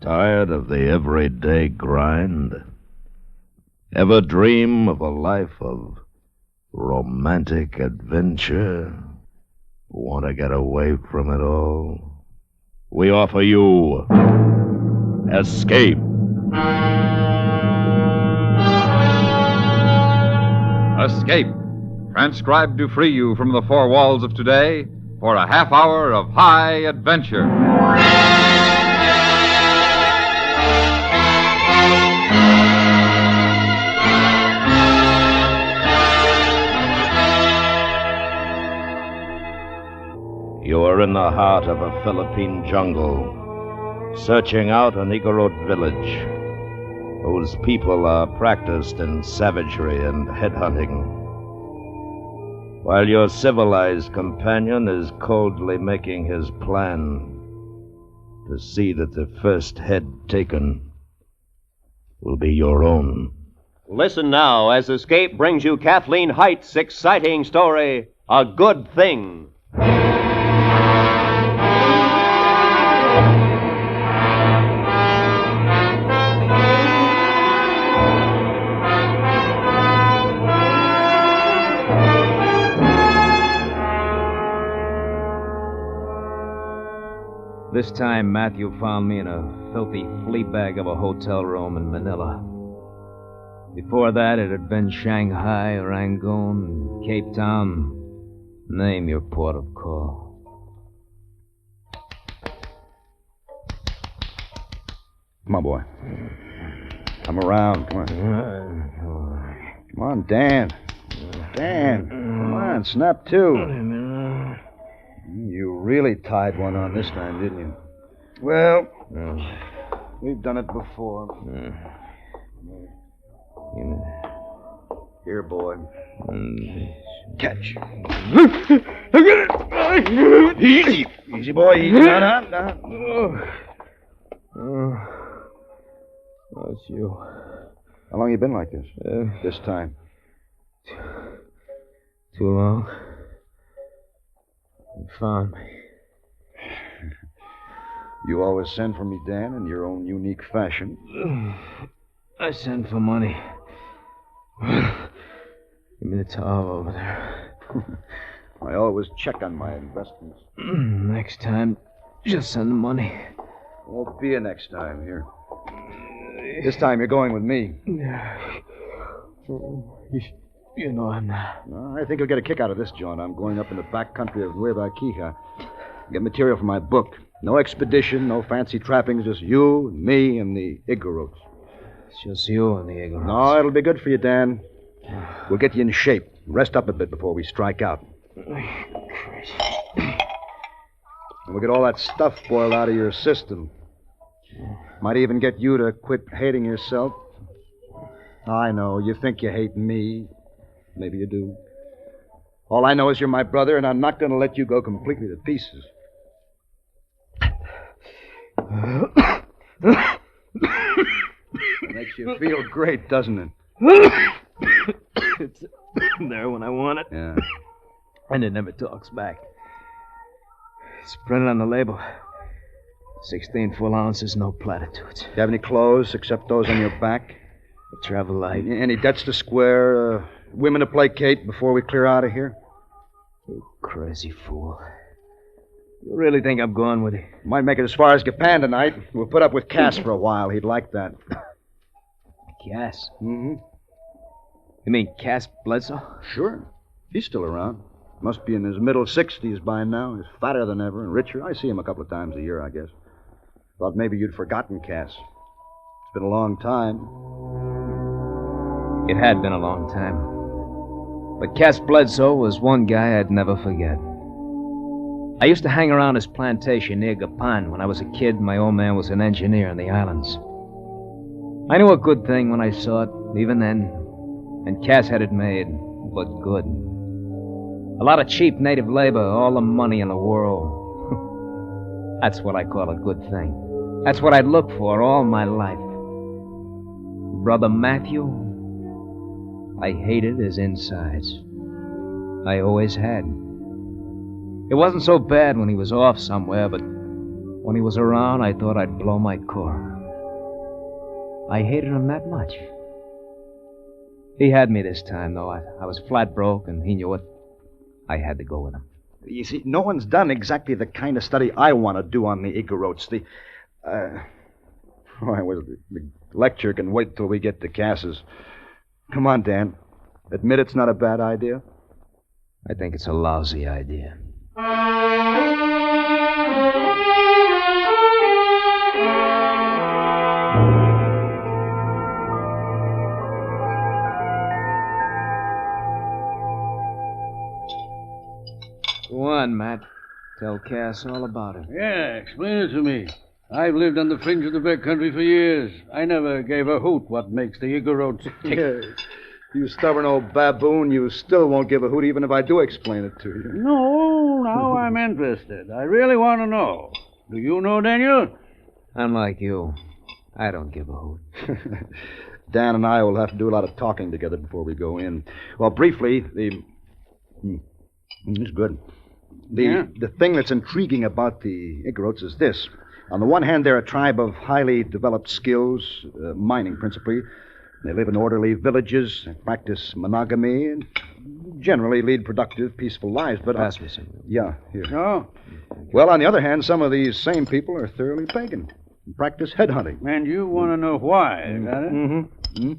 Tired of the everyday grind? Ever dream of a life of romantic adventure? Want to get away from it all? We offer you Escape. Escape, transcribed to free you from the four walls of today for a half hour of high adventure. You are in the heart of a Philippine jungle, searching out an Igorot village whose people are practiced in savagery and headhunting, while your civilized companion is coldly making his plan to see that the first head taken will be your own. Listen now as Escape brings you Kathleen Height's exciting story, A Good Thing. This time, Matthew found me in a filthy flea bag of a hotel room in Manila. Before that, it had been Shanghai, Rangoon, Cape Town. Name your port of call. Come on, boy. Come around. Come on. Come on, Dan. Dan, come on, snap to. You really tied one on this time, didn't you? Well, we've done it before. Here, boy. Catch. Easy. Easy, boy. Easy. No. Oh, it's you. How long you been like this? This time? Too long. You found me. You always send for me, Dan, in your own unique fashion. I send for money. Give me the towel over there. I always check on my investments. Next time, just send the money. Won't be a next time here. This time you're going with me. You know I'm not. Well, I think you'll get a kick out of this joint. I'm going up in the back country of Nueva Ecija. Get material for my book. No expedition, no fancy trappings, just you, me, and the Igorots. It's just you and the Igorots. No, it'll be good for you, Dan. We'll get you in shape. Rest up a bit before we strike out. And we'll get all that stuff boiled out of your system. Might even get you to quit hating yourself. I know, you think you hate me. Maybe you do. All I know is you're my brother, and I'm not going to let you go completely to pieces. It makes you feel great, doesn't it? It's there when I want it. Yeah. And it never talks back. It's printed on the label. 16 full ounces, no platitudes. Do you have any clothes except those on your back? I travel light. Any debts to square? Women to placate before we clear out of here? You crazy fool. You really think I'm going with you? Might make it as far as Japan tonight. We'll put up with Cass for a while. He'd like that. Cass? Mm-hmm. You mean Cass Bledsoe? Sure. He's still around. Must be in his middle 60s by now. He's fatter than ever and richer. I see him a couple of times a year, I guess. Thought maybe you'd forgotten Cass. It's been a long time. It had been a long time. But Cass Bledsoe was one guy I'd never forget. I used to hang around his plantation near Gapan when I was a kid. My old man was an engineer in the islands. I knew a good thing when I saw it, even then. And Cass had it made, but good. A lot of cheap native labor, all the money in the world. That's what I call a good thing. That's what I'd look for all my life. Brother Matthew, I hated his insides. I always had. It wasn't so bad when he was off somewhere, but when he was around, I thought I'd blow my core. I hated him that much. He had me this time, though. I was flat broke, and he knew it. I had to go with him. You see, no one's done exactly the kind of study I want to do on the Igorots. The lecture can wait till we get to Cass's. Come on, Dan. Admit it's not a bad idea? I think it's a lousy idea. Go on, Matt. Tell Cass all about it. Yeah, explain it to me. I've lived on the fringe of the backcountry for years. I never gave a hoot what makes the Igorots tick. Yeah. You stubborn old baboon, you still won't give a hoot even if I do explain it to you. No, now I'm interested. I really want to know. Do you know, Daniel? Unlike you, I don't give a hoot. Dan and I will have to do a lot of talking together before we go in. Well, briefly, it's good. The thing that's intriguing about the Igorots is this. On the one hand, they're a tribe of highly developed skills, mining principally. They live in orderly villages, practice monogamy, and generally lead productive, peaceful lives. But pass me some. Yeah, here. Oh. Well, on the other hand, some of these same people are thoroughly pagan and practice headhunting. And you want to know why, is that it? Mm-hmm.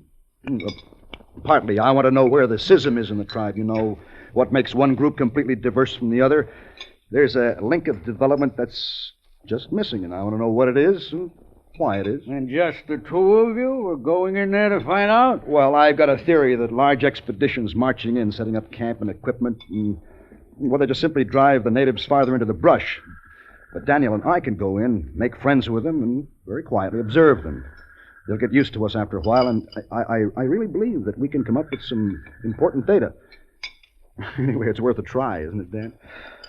Partly, I want to know where the schism is in the tribe. You know, what makes one group completely diverse from the other. There's a link of development that's just missing, and I want to know what it is and why it is. And just the two of you are going in there to find out? Well, I've got a theory that large expeditions marching in, setting up camp and equipment, and, well, they just simply drive the natives farther into the brush. But Daniel and I can go in, make friends with them, and very quietly observe them. They'll get used to us after a while, and I really believe that we can come up with some important data. Anyway, it's worth a try, isn't it, Dan?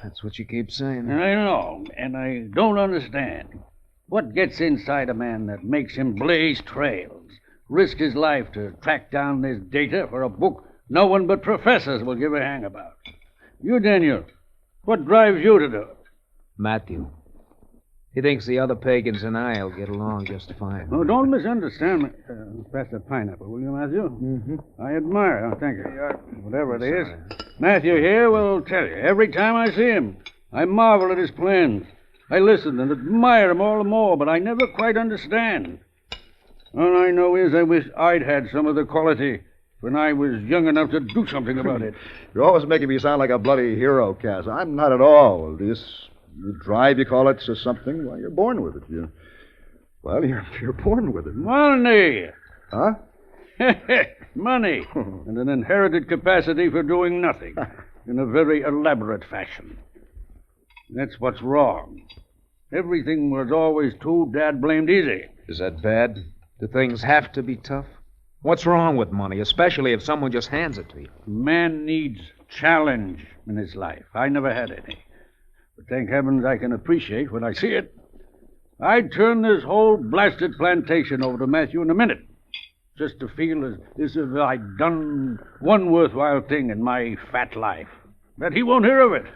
That's what you keep saying. I know, and I don't understand. What gets inside a man that makes him blaze trails, risk his life to track down this data for a book no one but professors will give a hang about? You, Daniel, what drives you to do it? Matthew. He thinks the other pagans and I'll get along just fine. Oh, don't misunderstand me. Pass that pineapple, will you, Matthew? Mm-hmm. I admire. Oh, thank you. Whatever it is. Matthew here will tell you. Every time I see him, I marvel at his plans. I listen and admire him all the more, but I never quite understand. All I know is I wish I'd had some of the quality when I was young enough to do something about it. You're always making me sound like a bloody hero, Cass. I'm not at all. This drive, you call it, or something. Well, you're born with it. You're born with it. Money! Huh? Money. And an inherited capacity for doing nothing in a very elaborate fashion. That's what's wrong. Everything was always too dad-blamed easy. Is that bad? Do things have to be tough? What's wrong with money, especially if someone just hands it to you? Man needs challenge in his life. I never had any. But thank heavens I can appreciate when I see it. I'd turn this whole blasted plantation over to Matthew in a minute, just to feel as if I'd done one worthwhile thing in my fat life. But he won't hear of it.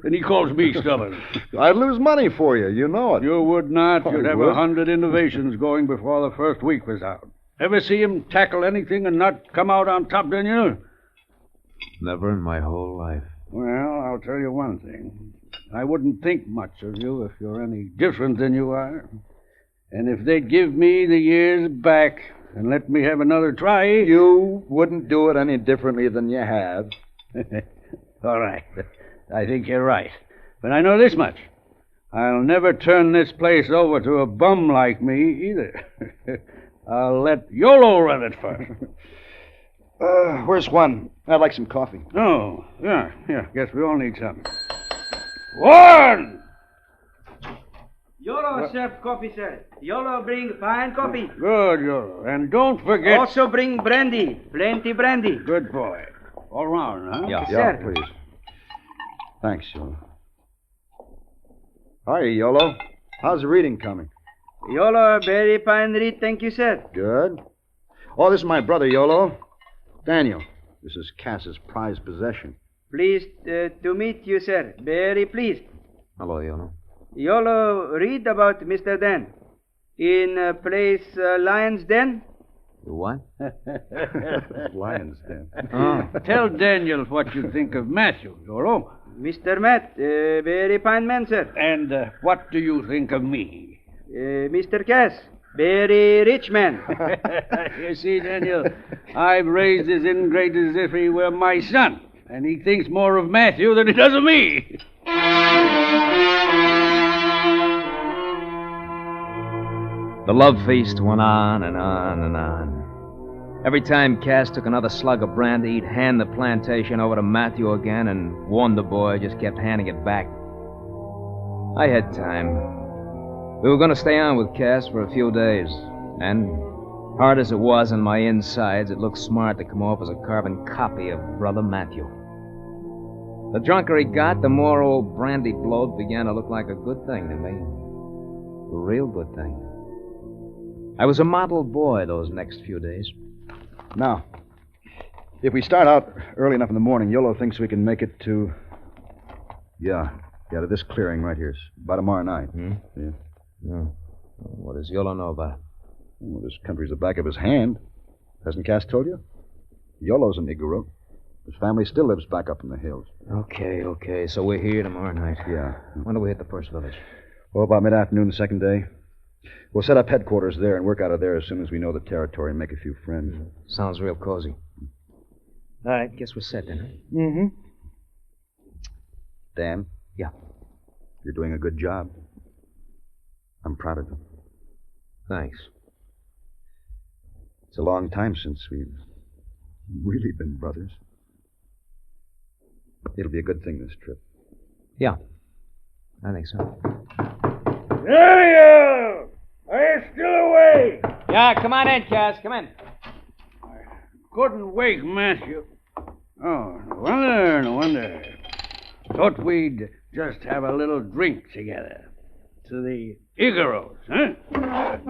And he calls me stubborn. I'd lose money for you. You know it. You would not. You'd have would. 100 innovations going before the first week was out. Ever see him tackle anything and not come out on top, Daniel? Never in my whole life. Well, I'll tell you one thing. I wouldn't think much of you if you're any different than you are. And if they'd give me the years back and let me have another try... You wouldn't do it any differently than you have. All right. I think you're right. But I know this much. I'll never turn this place over to a bum like me, either. I'll let YOLO run it first. Where's one? I'd like some coffee. Oh, yeah. Guess we all need some. One! YOLO serve coffee, sir. YOLO bring fine coffee. Good, YOLO. And don't forget... Also bring brandy. Plenty brandy. Good boy. All round, huh? Yeah. Yeah, Sir. please. Thanks, YOLO. Hi, YOLO. How's the reading coming? YOLO very fine read, thank you, sir. Good. Oh, this is my brother, YOLO. Daniel. This is Cass's prized possession. Pleased to meet you, sir. Very pleased. Hello, Yono. YOLO read about Mr. Dan. In place Lion's Den? What? Lion's Den. Tell Daniel what you think of Matthew, Yolo. Mr. Matt, very fine man, sir. And what do you think of me? Mr. Cass, very rich man. You see, Daniel, I've raised this ingrate as if he were my son, and he thinks more of Matthew than he does of me. The love feast went on and on and on. Every time Cass took another slug of brandy, he'd hand the plantation over to Matthew again and warn the boy just kept handing it back. I had time. We were going to stay on with Cass for a few days, and hard as it was on my insides, it looked smart to come off as a carbon copy of Brother Matthew. The drunker he got, the more old brandy bloat began to look like a good thing to me. A real good thing. I was a model boy those next few days. Now, if we start out early enough in the morning, Yolo thinks we can make it to... Yeah, to this clearing right here. It's by tomorrow night. Yeah. What does Yolo know about it? Well, this country's the back of his hand. Hasn't Cass told you? Yolo's an Igorot. His family still lives back up in the hills. Okay. So we're here tomorrow night. Yeah. When do we hit the first village? Well, about mid-afternoon the second day. We'll set up headquarters there and work out of there as soon as we know the territory and make a few friends. Sounds real cozy. All right, guess we're set then, huh? Mm-hmm. Dan? Yeah. You're doing a good job. I'm proud of you. Thanks. It's a long time since we've really been brothers. It'll be a good thing, this trip. Yeah, I think so. Daniel! Are you still awake? Yeah, come on in, Cass. Come in. Couldn't wake Matthew. Oh, no wonder. Thought we'd just have a little drink together. To the Igoros, huh?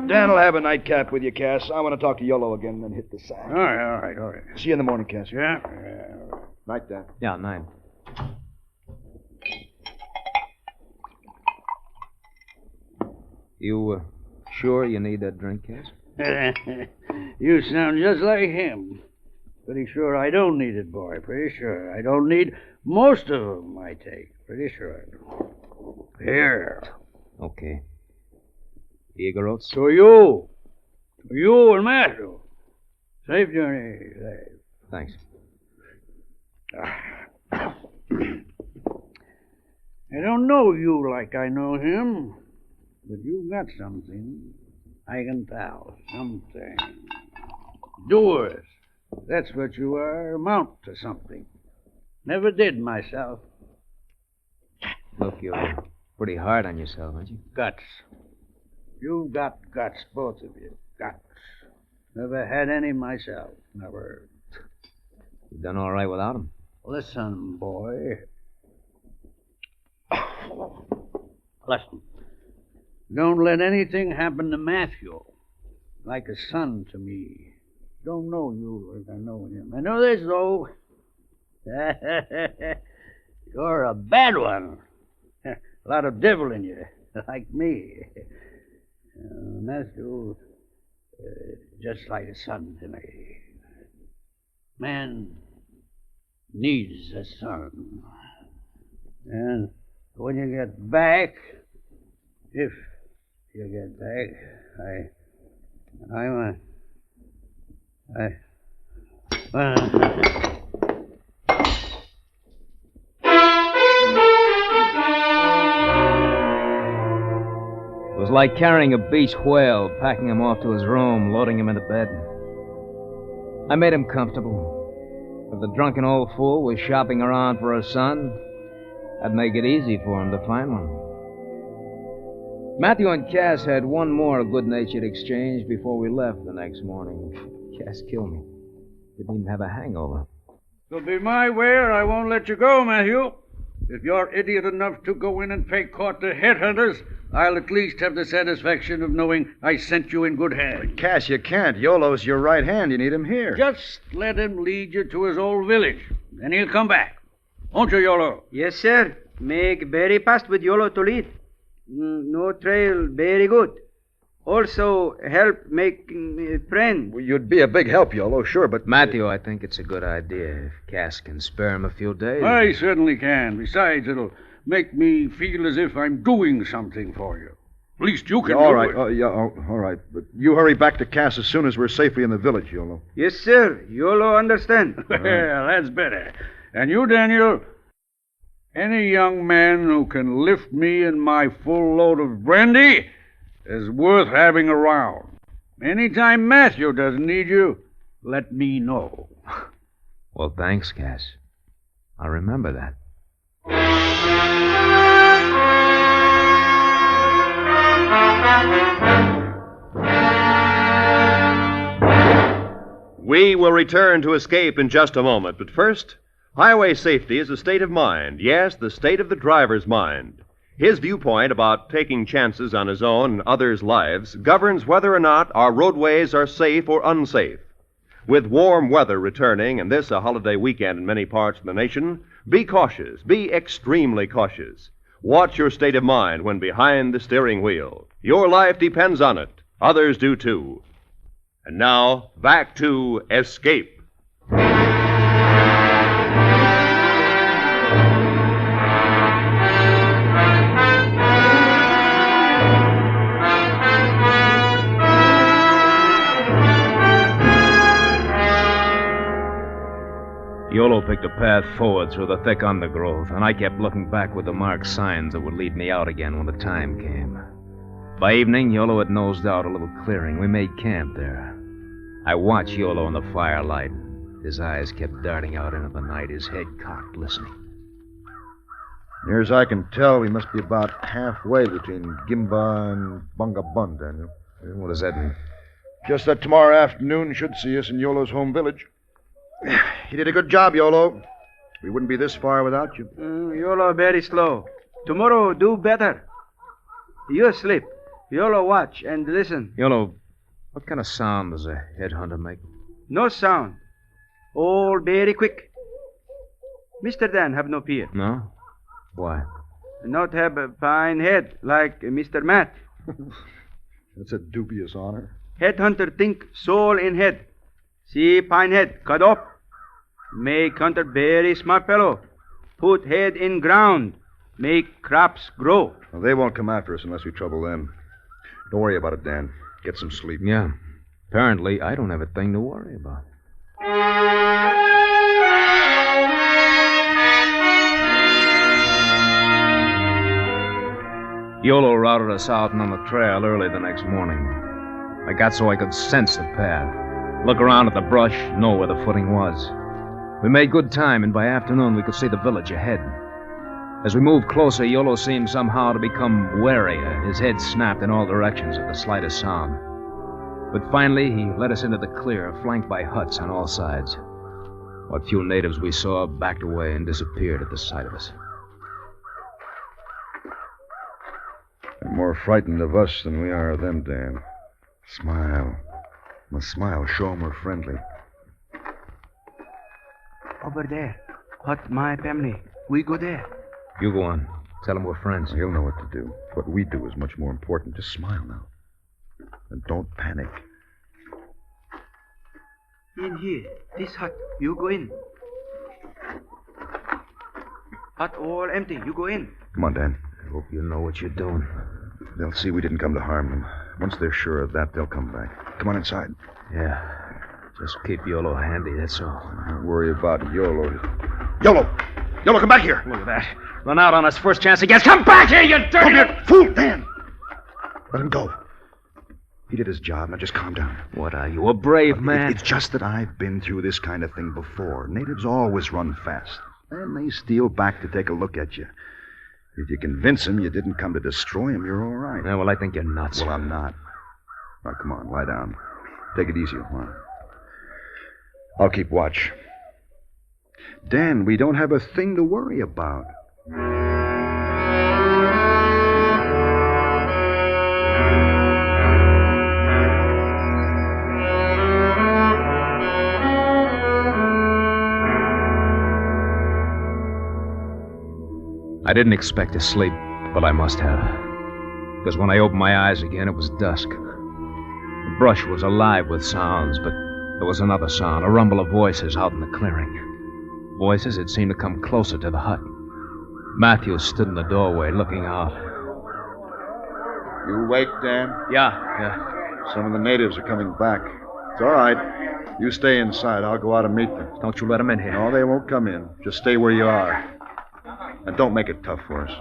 Dan will have a nightcap with you, Cass. I want to talk to Yolo again and then hit the sack. All right. See you in the morning, Cass. Yeah. Night, Dan. Yeah, 9. You sure you need that drink, Cass? You sound just like him. Pretty sure I don't need it, boy. Pretty sure. I don't need most of them, I take. Pretty sure. Here. Okay. Igorots? To you. To you and Matthew. Safe journey. Safe. Thanks. I don't know you like I know him, but you've got something. I can tell. Something. Doers. That's what you are. Amount to something. Never did myself. Look, you're pretty hard on yourself, aren't you? Guts. You've got guts, both of you. Guts. Never had any myself. Never. You've done all right without them. Listen, boy. Listen. Don't let anything happen to Matthew. Like a son to me. Don't know you like I know him. I know this, though. You're a bad one. A lot of devil in you, like me. Matthew, just like a son to me. Man needs a son. And when you get back, if you get back, It was like carrying a beach whale, packing him off to his room, loading him into bed. I made him comfortable. If the drunken old fool was shopping around for a son, I'd make it easy for him to find one. Matthew and Cass had one more good-natured exchange before we left the next morning. Cass killed me. Didn't even have a hangover. It'll be my way or I won't let you go, Matthew. If you're idiot enough to go in and pay court to headhunters, I'll at least have the satisfaction of knowing I sent you in good hands. Cass, you can't. Yolo's your right hand. You need him here. Just let him lead you to his old village. Then he'll come back. Won't you, Yolo? Yes, sir. Make very fast with Yolo to lead. No trail, very good. Also help make friend. Well, you'd be a big help, Yolo, sure, but... Matthew, I think it's a good idea if Cass can spare him a few days. I certainly can. Besides, it'll make me feel as if I'm doing something for you. At least you can all do right. it. All right. But you hurry back to Cass as soon as we're safely in the village, Yolo. Yes, sir. Yolo understand. Well, that's better. And you, Daniel, any young man who can lift me and my full load of brandy is worth having around. Anytime Matthew doesn't need you, let me know. Well, thanks, Cass. I'll remember that. We will return to Escape in just a moment, but first, highway safety is a state of mind. Yes, the state of the driver's mind. His viewpoint about taking chances on his own and others' lives governs whether or not our roadways are safe or unsafe. With warm weather returning, and this a holiday weekend in many parts of the nation, be cautious. Be extremely cautious. Watch your state of mind when behind the steering wheel. Your life depends on it. Others do too. And now, back to Escape. Yolo picked a path forward through the thick undergrowth, and I kept looking back with the marked signs that would lead me out again when the time came. By evening, Yolo had nosed out a little clearing. We made camp there. I watched Yolo in the firelight. His eyes kept darting out into the night, his head cocked, listening. Near as I can tell, we must be about halfway between Gimba and Bunga Bun, Daniel. What does that mean? Just that tomorrow afternoon should see us in Yolo's home village. You did a good job, Yolo. We wouldn't be this far without you. Yolo very slow. Tomorrow do better. You sleep. Yolo watch and listen. Yolo, what kind of sound does a headhunter make? No sound. All very quick. Mr. Dan have no fear. No? Why? Not have a fine head like Mr. Matt. That's a dubious honor. Headhunter think soul in head. See fine head cut off. Make hunter very smart fellow. Put head in ground. Make crops grow. Well, they won't come after us unless we trouble them. Don't worry about it, Dan. Get some sleep. Yeah. Apparently, I don't have a thing to worry about. Yolo routed us out and on the trail early the next morning. I got so I could sense the path, look around at the brush, know where the footing was. We made good time, and by afternoon we could see the village ahead. As we moved closer, Yolo seemed somehow to become warier. His head snapped in all directions at the slightest sound. But finally, he led us into the clear, flanked by huts on all sides. What few natives we saw backed away and disappeared at the sight of us. They're more frightened of us than we are of them, Dan. Smile. Must smile. Show 'em we're friendly. Over there. Hut my family. We go there. You go on. Tell him we're friends. He'll know what to do. What we do is much more important. Just smile now. And don't panic. In here. This hut. You go in. Hut all empty. You go in. Come on, Dan. I hope you know what you're doing. They'll see we didn't come to harm them. Once they're sure of that, they'll come back. Come on inside. Yeah. Just keep Yolo handy, that's all. Don't worry about Yolo. Yolo! Yolo, come back here! Look at that. Run out on us first chance he gets. Come back here, you dirty... Come here, fool! Dan! Let him go. He did his job. Now just calm down. What are you, a brave man? It's just that I've been through this kind of thing before. Natives always run fast. Then they steal back to take a look at you. If you convince them you didn't come to destroy them, you're all right. Yeah, well, I think you're nuts. Well, I'm not. Now, come on, lie down. Take it easy, come on. I'll keep watch. Dan, we don't have a thing to worry about. I didn't expect to sleep, but I must have. Because when I opened my eyes again, it was dusk. brush was alive with sounds, but there was another sound, a rumble of voices out in the clearing. Voices that seemed to come closer to the hut. Matthews stood in the doorway looking out. You awake, Dan? Yeah. Some of the natives are coming back. It's all right. You stay inside. I'll go out and meet them. Don't you let them in here. No, they won't come in. Just stay where you are. And don't make it tough for us.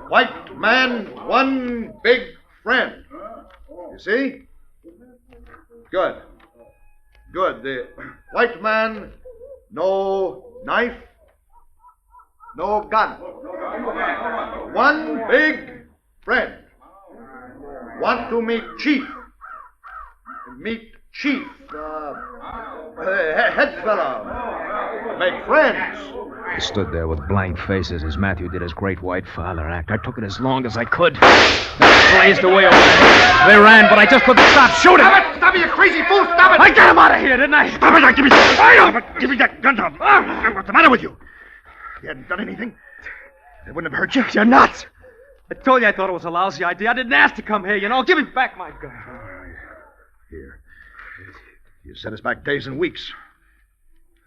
White man, one big friend. You see? Good. The white man, no knife, no gun. One big friend. Want to meet Chief. Meet Chief. Head fella. Make friends. He stood there with blank faces as Matthew did his great white father act. I took it as long as I could. They blazed away over there. They ran, but I just couldn't stop shooting. Stop it! Stop it, you crazy fool! Stop it! I got him out of here, didn't I? Stop it! Give me that! Give me that gun, Tom. What's the matter with you? You hadn't done anything. It wouldn't have hurt you. You're nuts! I told you I thought it was a lousy idea. I didn't ask to come here, you know. Give me back my gun. Here. You set us back days and weeks.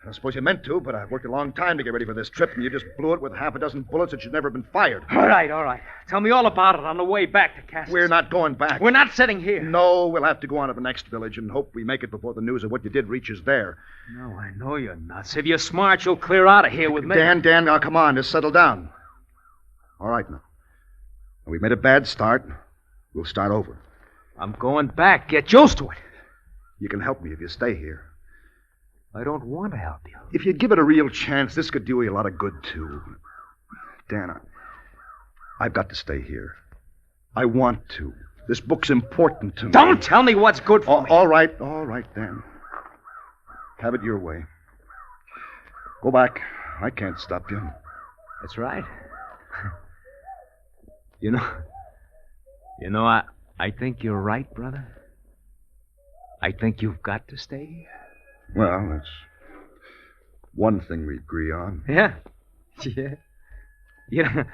I suppose you meant to, but I've worked a long time to get ready for this trip, and you just blew it with half a dozen bullets that should never have been fired. All right. Tell me all about it on the way back to Cassis. We're not going back. We're not sitting here. No, we'll have to go on to the next village and hope we make it before the news of what you did reaches there. No, I know you're nuts. If you're smart, you'll clear out of here with me. Dan, now come on, just settle down. All right, now. We made a bad start. We'll start over. I'm going back. Get used to it. You can help me if you stay here. I don't want to help you. If you'd give it a real chance, this could do you a lot of good, too. Dan, I've got to stay here. I want to. This book's important to me. Don't tell me what's good for me. All right, Dan. Have it your way. Go back. I can't stop you. That's right. You know, I think you're right, brother. I think you've got to stay here. Well, that's one thing we agree on. Yeah. You know,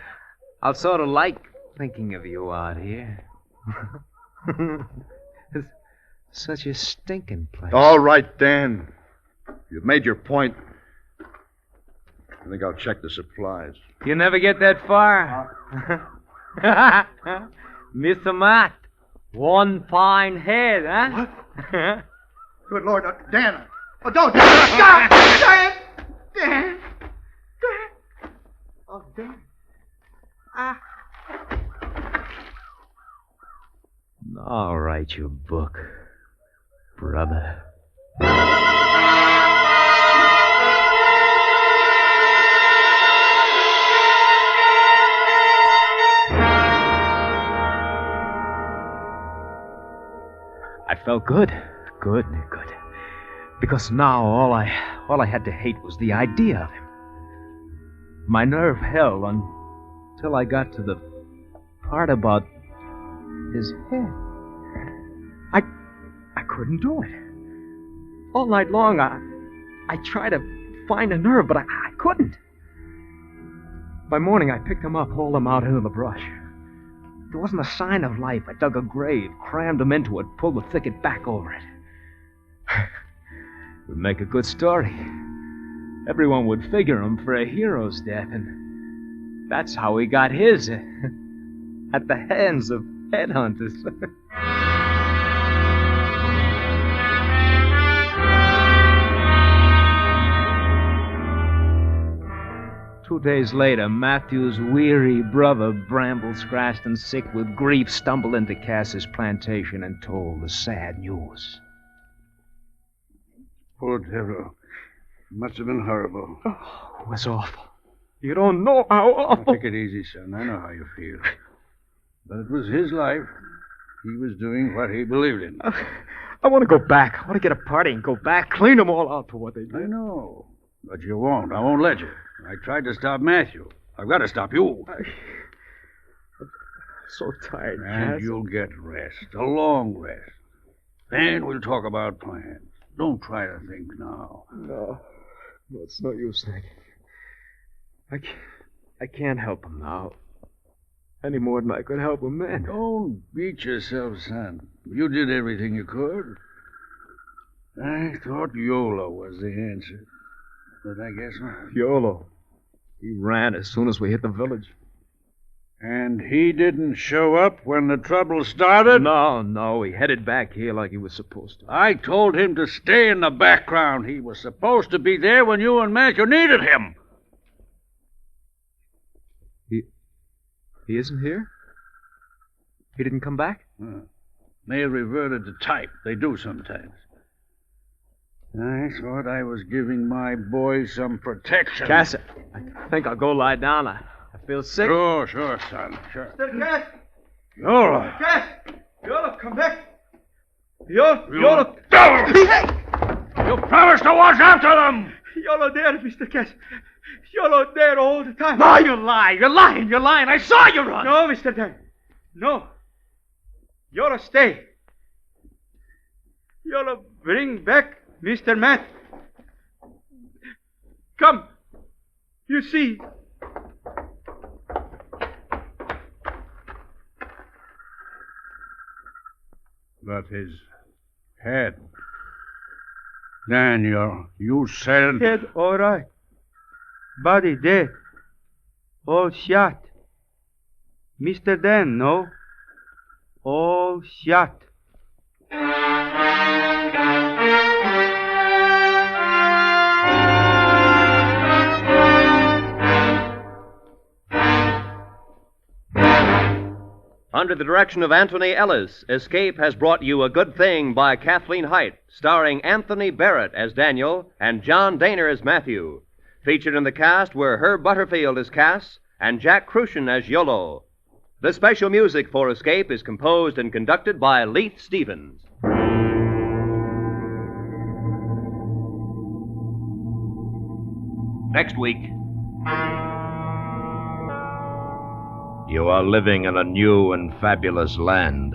I'll sort of like thinking of you out here. It's such a stinking place. All right, Dan. You've made your point. I think I'll check the supplies. You never get that far. Mr. Matt, one fine head, huh? What? Good Lord, Dan. Oh, don't. Stop! Dan! Oh, Dan. All right, you book, brother. I felt good. Good. Because now all I had to hate was the idea of him. My nerve held until I got to the part about his head. I couldn't do it. All night long I tried to find a nerve, but I couldn't. By morning I picked him up, hauled him out into the brush. There wasn't a sign of life. I dug a grave, crammed him into it, pulled the thicket back over it. It would make a good story. Everyone would figure him for a hero's death, and that's how he got his. At the hands of headhunters. 2 days later, Matthew's weary brother, Bramble, scratched and sick with grief, stumbled into Cass's plantation and told the sad news. Poor devil. Must have been horrible. Oh, it was awful. You don't know how awful. Take it easy, son. I know how you feel. But it was his life. He was doing what he believed in. I want to go back. I want to get a party and go back, clean them all out for what they did. I know. But you won't. I won't let you. I tried to stop Matthew. I've got to stop you. I'm so tired, And Cass. you'll get rest. A long rest. Then we'll talk about plans. Don't try to think now. No, it's no use thinking. I can't help him now. any more than I could help a man. Don't beat yourself, son. You did everything you could. I thought Yola was the answer, but I guess not. Yolo. He ran as soon as we hit the village. And he didn't show up when the trouble started? No. He headed back here like he was supposed to. I told him to stay in the background. He was supposed to be there when you and Matthew needed him. He isn't here? He didn't come back? May have reverted to type. They do sometimes. I thought I was giving my boys some protection. Cass, I think I'll go lie down. I feel sick. Sure, son. Sure. Mr. Cass! Yola! Cass! Yola, come back! Yola! You promised to watch after them! Yola there, Mr. Cass. Yola there all the time. No, you lie. You're lying. I saw you run. No, Mr. Dan. No. Yola stay. Yola bring back Mr. Matt. Come. You see. But his head. Daniel, you said... Head all right. Body dead. All shot. Mr. Dan, no? All shot. Under the direction of Anthony Ellis, Escape has brought you A Good Thing by Kathleen Height, starring Anthony Barrett as Daniel and John Daner as Matthew. Featured in the cast were Herb Butterfield as Cass and Jack Crucian as Yolo. The special music for Escape is composed and conducted by Leith Stevens. Next week. You are living in a new and fabulous land,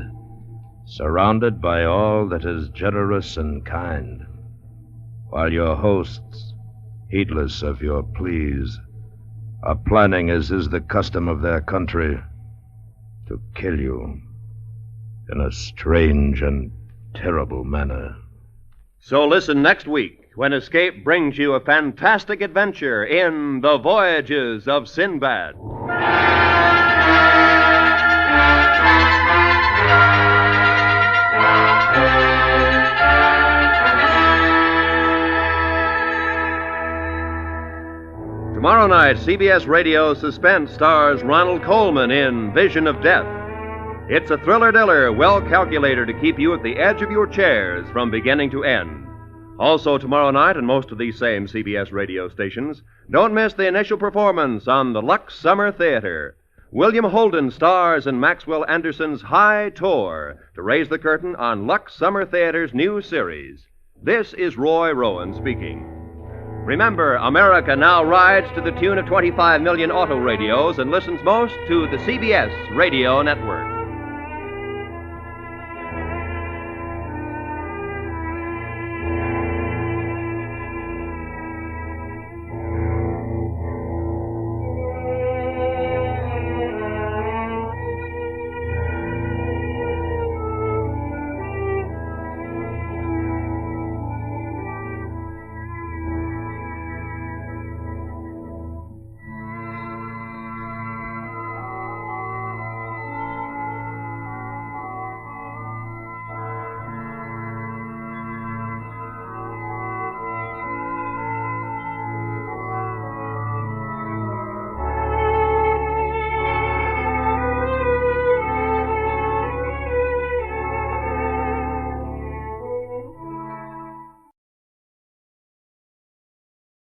surrounded by all that is generous and kind, while your hosts, heedless of your pleas, are planning, as is the custom of their country, to kill you in a strange and terrible manner. So listen next week when Escape brings you a fantastic adventure in The Voyages of Sinbad. Tomorrow night, CBS Radio Suspense stars Ronald Colman in Vision of Death. It's a thriller-diller well calculated to keep you at the edge of your chairs from beginning to end. Also tomorrow night, on most of these same CBS radio stations, don't miss the initial performance on the Lux Summer Theater. William Holden stars in Maxwell Anderson's High Tour to raise the curtain on Lux Summer Theater's new series. This is Roy Rowan speaking. Remember, America now rides to the tune of 25 million auto radios and listens most to the CBS radio network.